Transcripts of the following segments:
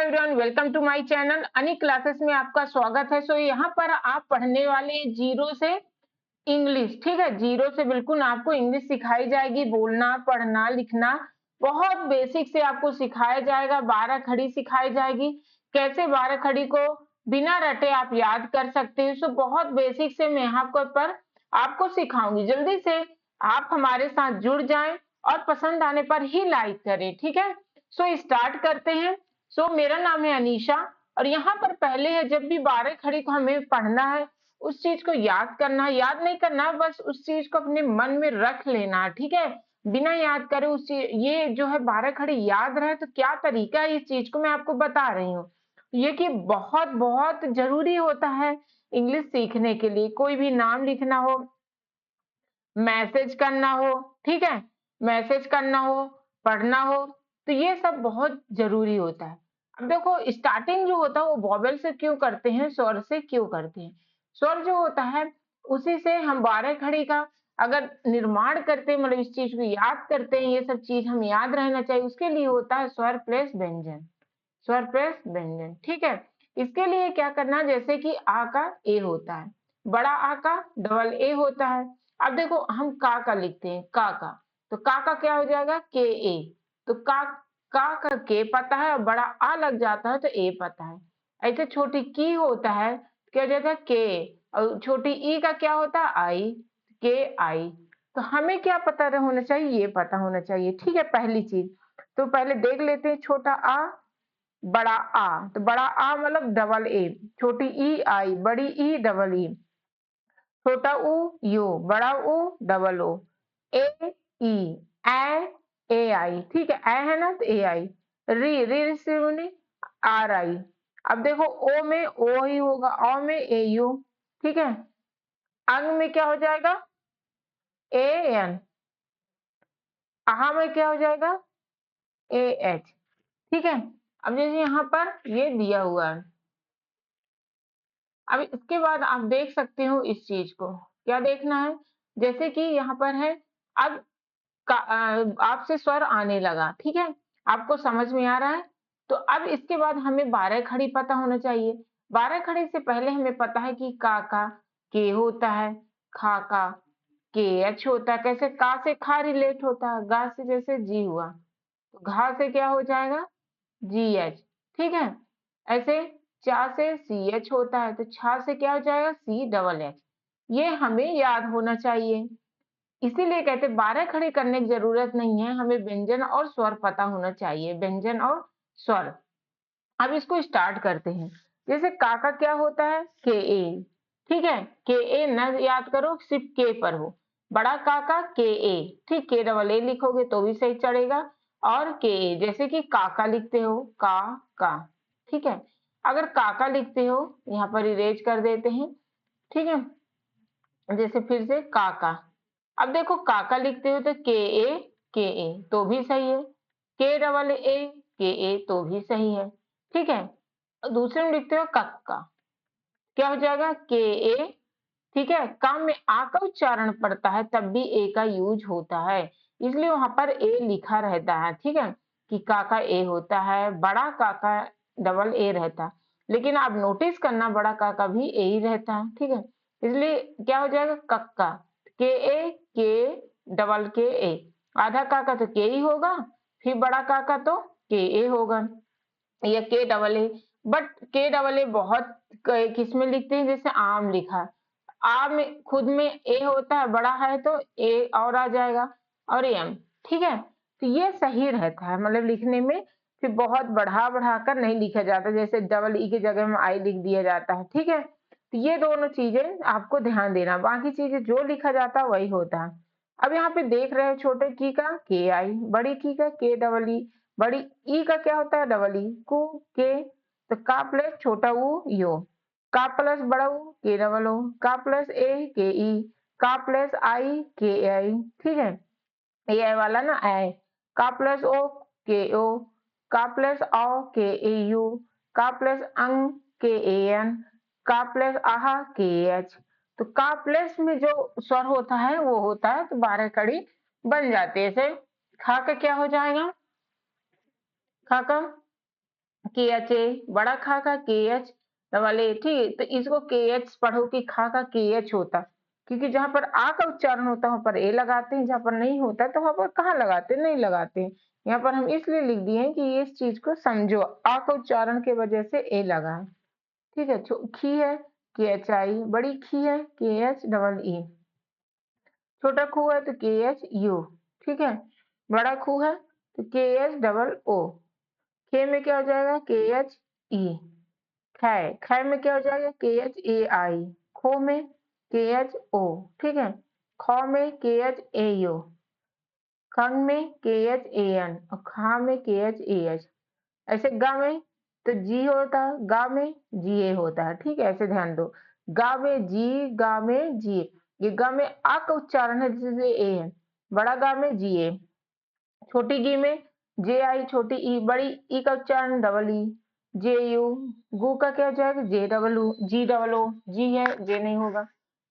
Everyone, welcome to my channel Ani classes में आपका स्वागत है। यहाँ पर आप पढ़ने वाले हैं जीरो से इंग्लिश। ठीक है, जीरो से बिल्कुल आपको इंग्लिश सिखाई जाएगी, बोलना, पढ़ना, लिखना बहुत बेसिक से आपको सिखाया जाएगा। 12 खड़ी सिखाई जाएगी, कैसे 12 खड़ी को बिना रटे आप याद कर सकते हैं। बहुत बेसिक से मैं यहाँ पर आपको सिखाऊंगी। जल्दी से आप हमारे साथ जुड़ जाएं और पसंद आने पर ही लाइक करें। ठीक है, स्टार्ट करते हैं। मेरा नाम है अनीशा और यहाँ पर पहले है, जब भी 12 खड़ी को हमें पढ़ना है उस चीज को याद करना, याद नहीं करना, बस उस चीज को अपने मन में रख लेना। ठीक है, बिना याद करे उस चीज, ये जो है 12 खड़ी याद रहे तो क्या तरीका है, इस चीज को मैं आपको बता रही हूँ। ये कि बहुत बहुत जरूरी होता है इंग्लिश सीखने के लिए। कोई भी नाम लिखना हो, मैसेज करना हो, ठीक है, मैसेज करना हो, पढ़ना हो, तो ये सब बहुत जरूरी होता है। अब देखो, स्टार्टिंग जो होता है वो वॉवेल से क्यों करते हैं, स्वर से क्यों करते हैं। स्वर जो होता है उसी से हम 12 खड़ी का अगर निर्माण करते हैं, मतलब इस चीज को याद करते हैं, ये सब चीज हम याद रहना चाहिए, उसके लिए होता है स्वर प्लस व्यंजन। स्वर प्लस व्यंजन, ठीक है। इसके लिए क्या करना, जैसे कि आ का ए होता है, बड़ा आ का डबल ए होता है। अब देखो, हम का लिखते हैं, का तो का क्या हो जाएगा, के ए। तो का के पता है और बड़ा आ लग जाता है तो ए पता है। ऐसे छोटी की होता है, क्या हो जाएगा, के, और छोटी ई का क्या होता है, आई, के आई। तो हमें क्या पता होना चाहिए, ये पता होना चाहिए। ठीक है, पहली चीज तो पहले देख लेते हैं। छोटा आ, बड़ा आ, तो बड़ा आ मतलब डबल ए, छोटी ई आई, बड़ी ई डबल ई, छोटा ऊ यू, बड़ा ऊ डबल ओ, ए ई, ए आई। ठीक है, ए है ना तो ए आई, री री से आर आई। अब देखो, ओ में ओ ही होगा, ओ में ए यू। ठीक है, अंग में क्या हो जाएगा, ए एन, आहा में क्या हो जाएगा, ए एच। ठीक है, अब जैसे यहाँ पर ये दिया हुआ है, अब इसके बाद आप देख सकते हो इस चीज को, क्या देखना है, जैसे कि यहाँ पर है, अब आपसे स्वर आने लगा, ठीक है, आपको समझ में आ रहा है। तो अब इसके बाद हमें 12 खड़ी पता होना चाहिए। 12 खड़ी से पहले हमें पता है कि का के होता है, खा का के एच होता है। कैसे, का से खा रिलेट होता है, गा से जैसे जी हुआ, तो घा से क्या हो जाएगा, जी एच। ठीक है, ऐसे चा से सी एच होता है, तो छा से क्या हो जाएगा, सी डबल एच। ये हमें याद होना चाहिए। इसीलिए कहते 12 खड़े करने की जरूरत नहीं है, हमें व्यंजन और स्वर पता होना चाहिए, व्यंजन और स्वर। अब इसको स्टार्ट करते हैं। जैसे का क्या होता है, के ए। ठीक है, के ए न याद करो, सिर्फ के पर हो, बड़ा का के ए। ठीक, के डबल ए लिखोगे तो भी सही चढ़ेगा, और के ए, जैसे कि काका लिखते हो, का। ठीक है, अगर काका लिखते हो, यहाँ पर इरेज कर देते हैं। ठीक है, जैसे फिर से काका। अब देखो, काका लिखते हो तो के ए तो भी सही है, के डबल ए के ए तो भी सही है। ठीक है, दूसरे में लिखते हो कक्का, क्या हो जाएगा, के ए। ठीक है, काम में आ का उच्चारण पड़ता है तब भी ए का यूज होता है, इसलिए वहां पर ए लिखा रहता है। ठीक है, कि काका ए होता है, बड़ा काका डबल ए रहता है, लेकिन आप नोटिस करना बड़ा काका भी ए ही रहता है। ठीक है, इसलिए क्या हो जाएगा, कक्का, के ए के डबल के ए, आधा काका तो के ही होगा, फिर बड़ा काका तो के ए होगा, या के डबल ए। बट के डबल ए बहुत किस में लिखते हैं, जैसे आम लिखा, आ में खुद में ए होता है, बड़ा है तो ए और आ जाएगा, और एम। ठीक है, तो ये सही रहता है, मतलब लिखने में फिर बहुत बढ़ा बढ़ाकर नहीं लिखा जाता, जैसे डबल ई की जगह में आई लिख दिया जाता है। ठीक है, तो ये दोनों चीजें आपको ध्यान देना, बाकी चीजें जो लिखा जाता है वही होता है। अब यहाँ पे देख रहे हो, छोटे की का के आई, बड़ी की का के डबल ई, बड़ी ई का क्या होता है, डबल ई, कु के, तो का प्लस छोटा ऊ यो, का प्लस बड़ा ऊ के डबल ओ, का प्लस ए के ई, का प्लस आई के आई। ठीक है, ये वाला ना आई, का प्लस ओ के ओ, का प्लस औ के ए यू, का प्लस अंग के ए एन, का प्लस आहा के एच। तो का प्लस में जो स्वर होता है वो होता है, तो 12 कड़ी बन जाती है। जैसे खा का क्या हो जाएगा, खा का के एच ए, बड़ा खा का के एच डबल ए, ठीक है। तो इसको के एच पढ़ो कि खा का के एच होता, क्योंकि जहां पर आ का उच्चारण होता है वहां पर ए लगाते हैं, जहां पर नहीं होता तो वहां पर कहाँ लगाते हैं? नहीं लगाते हैं। यहाँ पर हम इसलिए लिख दिए हैं कि इस चीज को समझो, आ का उच्चारण की वजह से ए लगा है, ठीक है। खी है के एच आई, बड़ी खी है के एच डबल ई, छोटा खू है तो के एच यू, ठीक है। बड़ा खू है तो के एच डबल ओ, खे में क्या हो जाएगा के एच ई, खै, खै में क्या हो जाएगा के एच ए आई, खो में के एच ओ, ठीक है। खौ में के एच ए यू, खंग में के एच ए एन और खा में के एच ए एच। ऐसे गा में तो जी होता है, गा में जी ए होता है, ठीक है। ऐसे ध्यान दो, गा में जी, गा में जी, ये गा में आ का उच्चारण है जिससे ए है, बड़ा गा में जी ए, छोटी गी में जे आई, छोटी ई, बड़ी ई का उच्चारण डबल ई, जे यू, गु का क्या हो जाएगा जे डबल ओ, जी डबल ओ, जी है जे नहीं होगा,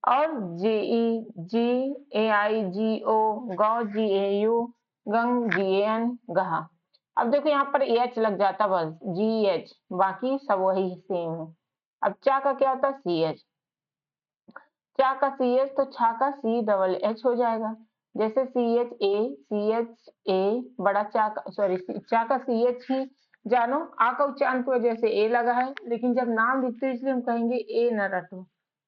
और जे ई, जी ए आई, जी ओ, गौ जी ए you, Gang ji A N, गहा। अब देखो यहाँ पर एच लग जाता बस, जी एच, बाकी सब वही सेम है। अब चा का क्या होता है सी एच, चा का सी एच तो छा का सी डबल एच हो जाएगा, जैसे सी एच ए, बड़ा चा का, सॉरी, चा का सी एच ही जानो, आ का उच्चारण की वजह से ए लगा है, लेकिन जब नाम लिखते हैं इसलिए हम कहेंगे ए न रटो,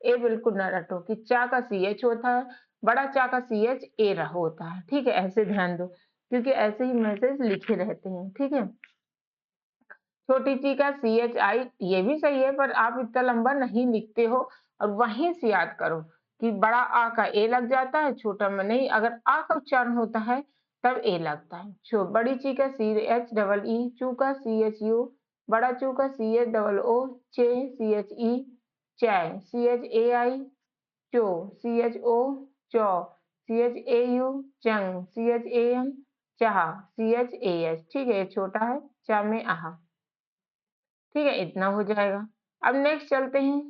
ए बिल्कुल न रटो कि चा का सी एच होता है, बड़ा चा का सी एच ए होता है, ठीक है। ऐसे ध्यान दो, क्योंकि ऐसे ही मैसेज लिखे रहते हैं, ठीक है। छोटी ची का सी एच आई, ये भी सही है, पर आप इतना लंबा नहीं लिखते हो, और वहीं से याद करो कि बड़ा आ का ए लग जाता है, छोटा में नहीं, अगर आ का उच्चारण होता है तब ए लगता है। बड़ी ची का सी एच डबल ई, चू का सी एच यू, बड़ा चू का सी एच डबल ओ, चे सी एच ई, चाय सी एच ए आई, चो सी एच ओ, चौ सी एच ए यू, चंग सी एच ए एन, चाह सी एच ए एच, ठीक है। ये छोटा है, चा में आहा, ठीक है। इतना हो जाएगा। अब नेक्स्ट चलते हैं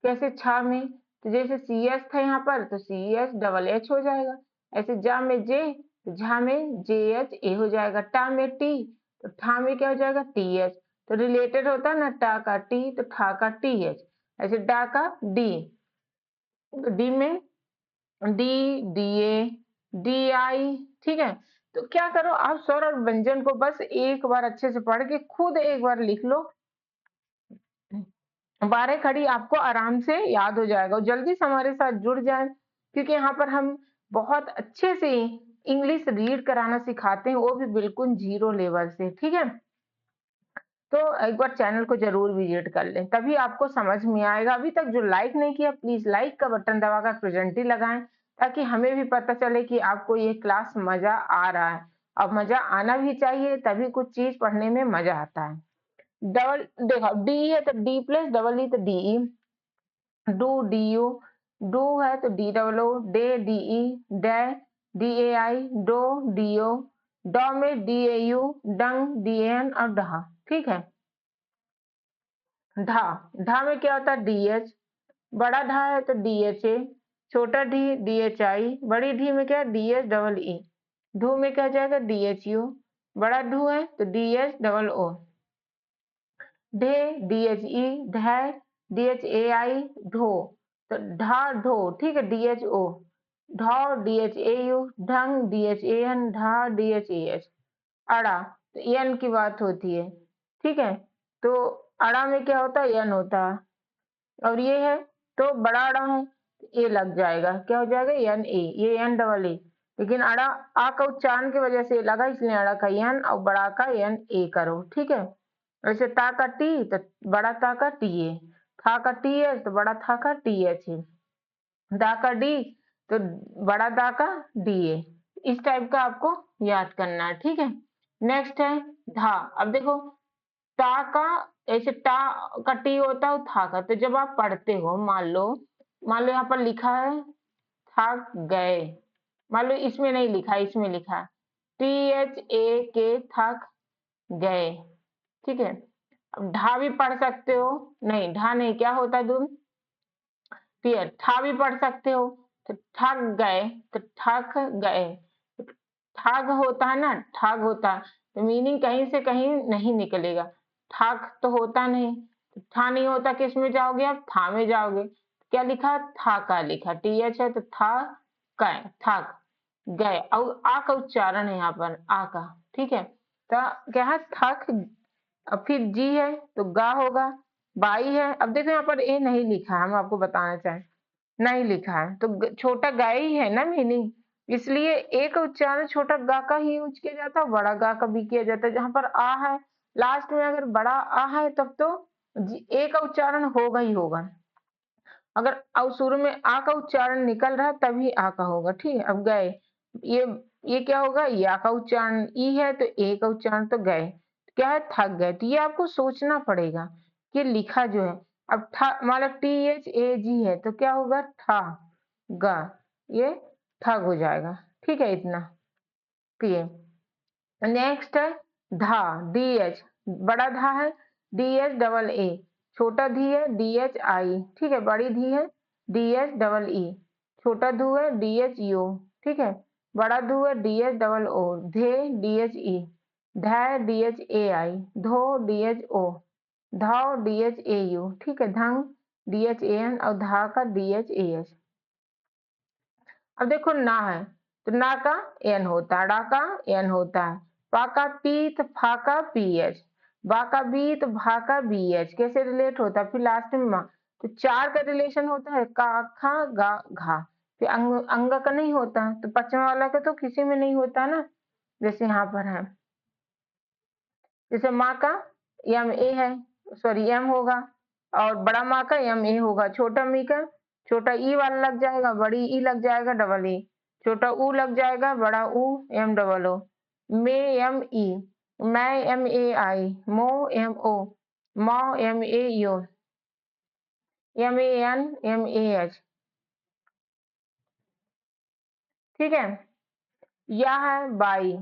कैसे छा में, तो जैसे सी एस था यहाँ पर तो सी एस डबल एच हो जाएगा, ऐसे जा में जे तो झा में जे एच ए हो जाएगा, टा में टी तो ठा में क्या हो जाएगा टी एच, तो रिलेटेड होता है ना, टा का टी तो ठा का टी एच, ऐसे डा का डी, तो डी में D, D A, D I, ठीक है। तो क्या करो आप स्वर और व्यंजन को बस एक बार अच्छे से पढ़ के खुद एक बार लिख लो, 12 खड़ी आपको आराम से याद हो जाएगा, और जल्दी से हमारे साथ जुड़ जाए, क्योंकि यहाँ पर हम बहुत अच्छे से इंग्लिश रीड कराना सिखाते हैं, वो भी बिल्कुल जीरो लेवल से, ठीक है। तो एक बार चैनल को जरूर विजिट कर लें, तभी आपको समझ में आएगा। अभी तक जो लाइक नहीं किया प्लीज लाइक का बटन दबाकर प्रेजेंट ही लगाएं, ताकि हमें भी पता चले कि आपको ये क्लास मजा आ रहा है, और मजा आना भी चाहिए, तभी कुछ चीज पढ़ने में मजा आता है। डबल देखो डी है तो डी प्लस डबल ई तो डी ई, डू डी यू, डू है तो डी डबल ओ, डे डी ई, डे डी ए आई, डो डी ओ, डॉ में डी ए यू, डंग डी एन और डहा, ठीक है। ढा, ढा में क्या होता है डी एच, बड़ा ढा है तो डी एच ए, छोटा डी डी एच आई, बड़ी ढी में क्या डी एच डबल ई, ढू में क्या हो जाएगा डी एच यू, बड़ा ढू है तो डी एच डबल ओ, ढे डी एच ई, ढै डी एच ए आई, ढो तो ढा ढो, ठीक है, डी एच ओ, ढौ डी एच ए यू, ढंग डी एच ए एन, ढा डी एच ए एच, अड़ा तो एन की बात होती है, ठीक है। तो अड़ा में क्या होता है एन होता है, और ये है तो बड़ा अड़ा है ए लग जाएगा, क्या हो जाएगा एन ए, ये एन डबल ए, लेकिन अड़ा आ का उच्चारण की वजह से लगा, इसलिए अड़ा का एन और बड़ा का एन ए करो, ठीक है। वैसे ता का टी तो बड़ा ता का टी ए, था का टी एच तो बड़ा था का टी एच है, दा का डी तो बड़ा दा का डी ए, इस टाइप का आपको याद करना है, ठीक है। नेक्स्ट है धा, अब देखो टा का, ऐसे टा का टी होता है था का, तो जब आप पढ़ते हो मान लो यहाँ पर लिखा है थक गए, मान लो इसमें नहीं लिखा है, इसमें लिखा है टी एच ए के थक गए, ठीक है। अब ढा भी पढ़ सकते हो, नहीं ढा नहीं, क्या होता है तुम फिर ठा भी पढ़ सकते हो, तो ठग गए तो ठग गए, ठग होता है ना, ठग होता है, तो मीनिंग कहीं से कहीं नहीं निकलेगा, ठाक तो होता नहीं, तो था नहीं होता, किस में जाओगे आप? था में जाओगे। क्या लिखा? था का लिखा, टीएच है तो था का, था गए। और आ का उच्चारण है यहाँ पर, आ का, ठीक है। तो क्या है? थक। अब फिर जी है तो गा होगा, बाई है। अब देखो यहाँ पर ए नहीं लिखा है, हम आपको बताना चाहें, नहीं लिखा है तो छोटा गा ही है ना मीनिंग, इसलिए ए का उच्चारण छोटा गा का ही यूज किया जाता है, बड़ा गा का भी किया जाता है। जहां पर आ है लास्ट में, अगर बड़ा आ है तब तो ए का उच्चारण होगा ही होगा। अगर अब शुरू में आ का उच्चारण निकल रहा है तभी आ का होगा, ठीक है। अब गए, ये ये क्या होगा? या का उच्चारण ई है तो ए का उच्चारण तो गए, क्या है? थक गए। तो ये आपको सोचना पड़ेगा कि लिखा जो है, अब मतलब टी एच ए जी है तो क्या होगा? ठा गा, ये ठग हो जाएगा, ठीक है। इतना क्लियर। नेक्स्ट है धा, डी एच, बड़ा धा है डी एच डबल ए, छोटा धी है डी एच आई, ठीक है। बड़ी धी है डी एच डबल ई, छोटा धू है डी एच यू, ठीक है। बड़ा धू है डी एच डबल ओ, धे डी एच ई, ढै डी एच ए आई, धो डी एच ओ, धाव डी एच ए यू, ठीक है। धंग डी एच ए एन और धा का डी एच ए एच। अब देखो ना है तो ना का एन होता है, डा का एन होता है, पा का पी तो फा का पी एच, बा का बी तो भा का बी एच, कैसे रिलेट होता है? फिर लास्ट में माँ, तो चार का रिलेशन होता है, का खा गा घा। फिर अंग अंग का नहीं होता, तो पचवा वाला का तो किसी में नहीं होता ना, जैसे यहाँ पर है। जैसे माँ का एम ए है, सॉरी एम होगा, और बड़ा माँ का एम ए होगा, छोटा मी का छोटा ई वाला लग जाएगा, बड़ी ई लग जाएगा डबल ई, छोटा ऊ लग जाएगा, बड़ा ऊ एम डबल ओ, मे एम ई, मैं एम ए आई, मो एम ओ, मो M A U, M A N M A H, ठीक है। या है बाई,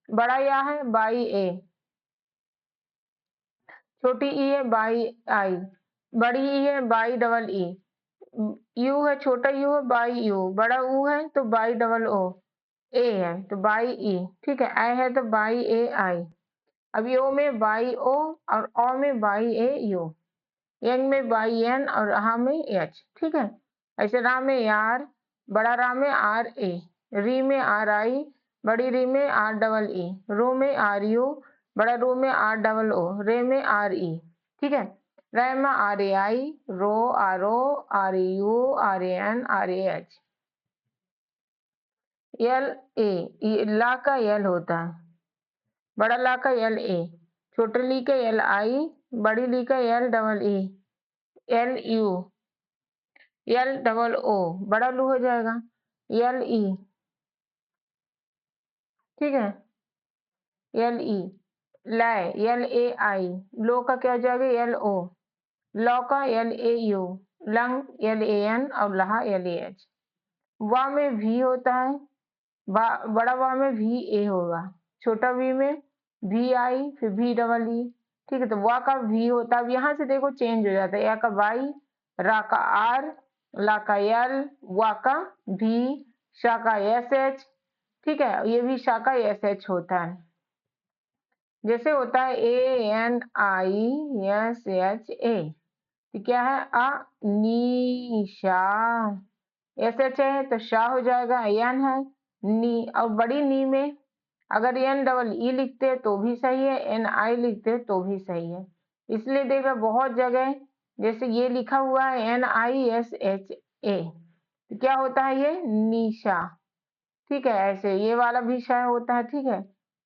बड़ा या है बाई ए, छोटी ई है बाई आई, बड़ी ई है बाई डबल ई, यू है छोटा यू है बाई यू, बड़ा ऊ है तो बाई डबल ओ, ए है तो बाई ई, ठीक है। आई है तो बाई ए आई। अब यो में बाई ओ और ओ में बाई ए यू, यंग में बाई एन और हा में एच, ठीक है। ऐसे रा में यार, बड़ा रा में आर ए, री में आर आई, बड़ी री में आर डबल ई, रो में आर यू, बड़ा रो में आर डबल ओ, रे में आर ई, ठीक है। रै में आर ए आई, रो R O, R A U, R A N, R A H. L A, ला का एल होता है, बड़ा ला का एल ए, छोटे ली का एल आई, बड़ी ली का L double E, L U, L double O, बड़ा लू हो जाएगा, एल ई, ठीक है। एल ई, लाए एल ए आई, लो का क्या हो जाएगा? एल ओ, लौ का एल ए यू, लंग एल ए एन और लहा एल ए एच। वा में भी होता है, बड़ा वा में भी ए होगा, छोटा वी में भी आई, फिर भी डबल ई, ठीक है। तो वा का भी होता है। अब यहाँ से देखो चेंज हो जाता है, या का वाई, रा का आर, ला का एल, वा का भी, शा का एस एच, ठीक है। ये भी शा का एस एच होता है, जैसे होता है A N I S H A, तो क्या है? नीशा, एस एच है तो शाह हो जाएगा, एन है नी, और बड़ी नी में अगर एन डबल ई लिखते हैं तो भी सही है, एन आई लिखते हैं तो भी सही है। इसलिए देख रहे बहुत जगह जैसे ये लिखा हुआ है N I S H A, तो क्या होता है? ये निशा, ठीक है। ऐसे ये वाला भी शाह होता है, ठीक है।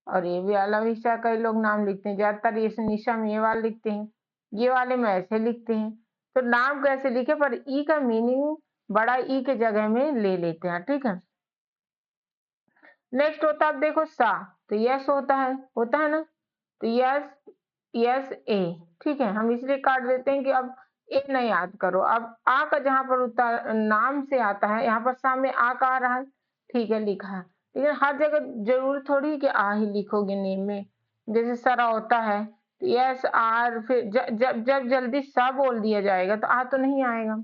और ये भी वाला भी शाह कई लोग नाम लिखते हैं, ज्यादातर इस निशा में ये वाला लिखते हैं, ये वाले में ऐसे लिखते हैं। तो नाम कैसे लिखे, पर ई का मीनिंग बड़ा ई के जगह में ले लेते हैं, ठीक है। नेक्स्ट होता है, अब देखो सा, तो यस होता है ना, तो यस, यस ए, ठीक है। हम इसलिए काट देते हैं कि अब ए नहीं याद करो, अब आ का जहां पर उतार नाम से आता है, यहाँ पर सा में आ का आ रहा है, ठीक है, लिखा है। लेकिन हर जगह जरूरी थोड़ी कि आ ही लिखोगे नेम में, जैसे सरा होता है तो यस आर, फिर जब जब जल्दी सा बोल दिया जाएगा तो आ तो नहीं आएगा,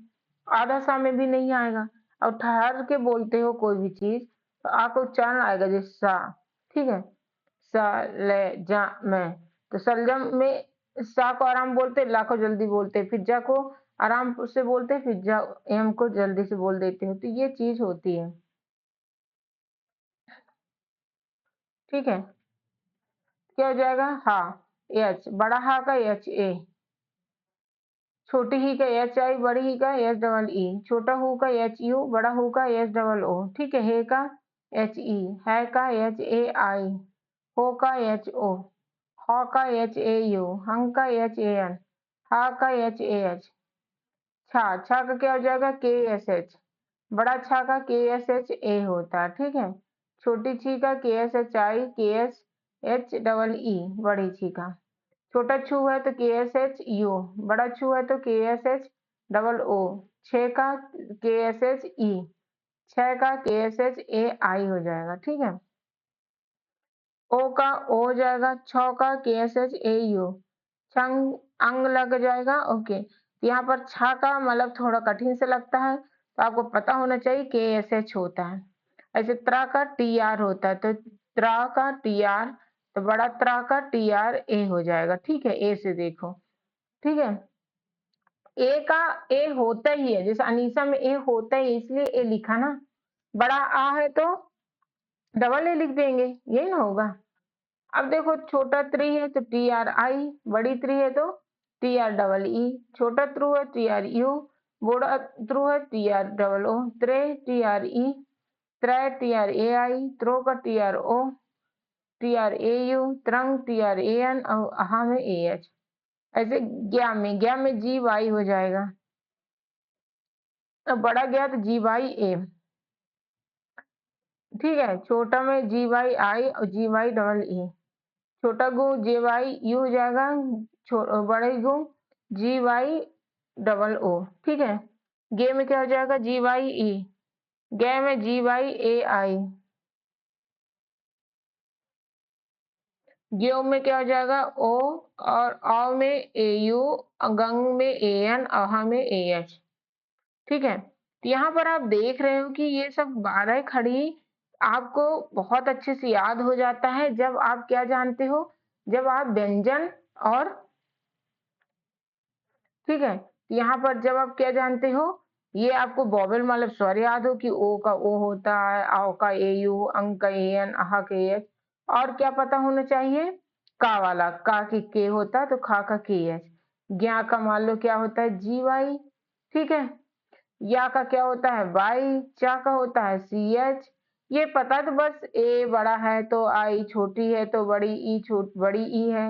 आधा सा में भी नहीं आएगा। और ठहर के बोलते हो कोई भी चीज तो आ का उच्चारण आएगा, जैसे सा, ठीक है। स ले जा में, तो सलजम में सा को आराम बोलते, ला को जल्दी बोलते, पिज्जा को आराम से बोलते, पिज्जा एम को जल्दी से बोल देते हो, तो ये चीज होती है। ठीक है, क्या हो जाएगा? हा, एच, बड़ा हा का एच ए, छोटी ही का एच आई, बड़ी ही का एच डबल ई, छोटा हु का एच यू, बड़ा हु का एच डबल ओ। ठीक है, हे का एच ई, है का एच ए आई, हो का एच ओ, ह का एच ए यू, हंग का एच ए एन, हा का एच ए एच। छा, छा का क्या हो जाएगा? के एस एच, बड़ा छा का के एस एच ए होता है। ठीक है, छोटी छी का के एस एच आई, के एस एच डबल ई, बड़ी छी का। छोटा छू है तो के एस एच यू, बड़ा छू है तो के एस एच डबल ओ। छः का के एस एच ई, छः का के एस एच ए आई हो जाएगा। ठीक है, ओ का ओ हो जाएगा, छ का के एस एच ए यू, छंग अंग लग जाएगा। ओके, यहाँ पर छा का मतलब थोड़ा कठिन से लगता है, तो आपको पता होना चाहिए के एस एच होता है। ऐसे त्रा का टी आर होता है, तो त्रा का टी आर, तो बड़ा त्रा का टी आर ए हो जाएगा। ठीक है, ए से देखो। ठीक है, ए का ए होता ही है, जैसे अनीसा में ए होता ही, इसलिए ए लिखा ना। बड़ा आ है तो डबल ए लिख देंगे, यही ना होगा। अब देखो, छोटा त्री है तो टी आर आई, बड़ी त्री है तो टी आर डबल ई, छोटा त्रु है टी आर यू, बड़ा त्रु है टी आर डबल ओ, त्रे टी आर ई, त्रै टी आर ए आई, त्रो का T R O, T R A U, त्रंग टी आर ए एन, और अहा में ए एच। ऐसे ज्ञा में जी वाई हो जाएगा, तो बड़ा गया तो जी वाई ए। ठीक है, छोटा में जी वाई आई और जी वाई डबल ई, छोटा गु जे वाई यू हो जाएगा, बड़े गु जी वाई डबल ओ। ठीक है, गे में क्या हो जाएगा? जी वाई ई, गे में जी वाई ए आई, ग्यो में क्या हो जाएगा? ओ, और औ में ए यू, गंग में ए एन, अहा में ए एच। ठीक है, तो यहाँ पर आप देख रहे हो कि ये सब 12 खड़ी आपको बहुत अच्छे से याद हो जाता है जब आप क्या जानते हो, जब आप व्यंजन और, ठीक है, यहाँ पर जब आप क्या जानते हो, ये आपको वोवेल मतलब स्वर याद हो कि ओ का ओ होता है, आओ का ए यू, अंग का ए एन, अहा का ए एच। और क्या पता होना चाहिए? का वाला, का की के होता है तो खा का के एच। ज्ञा का मान लो क्या होता है? जी वाई। ठीक है, या का क्या होता है? वाई। चा का होता है सी एच। ये पता तो बस ए बड़ा है तो आई, छोटी है तो बड़ी ई, बड़ी ई है,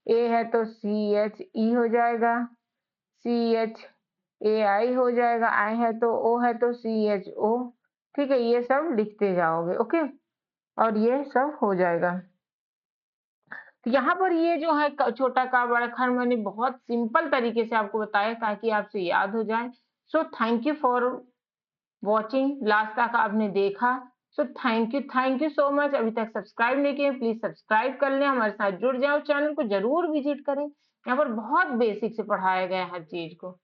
ए है तो सी एच ई हो जाएगा, सी एच ए आई हो जाएगा, आई है तो ओ है तो सी एच ओ। ठीक है, ये सब लिखते जाओगे। ओके, और ये सब हो जाएगा। तो यहाँ पर ये जो है छोटा का बड़ा खर मैंने बहुत सिंपल तरीके से आपको बताया ताकि आपसे याद हो जाए। So thank you for watching, last तक आपने देखा। So thank you so much. अभी तक सब्सक्राइब नहीं किए, प्लीज सब्सक्राइब कर लें, हमारे साथ जुड़ जाओ, चैनल को जरूर विजिट करें। यहाँ पर बहुत बेसिक से पढ़ाया गया है हर चीज को।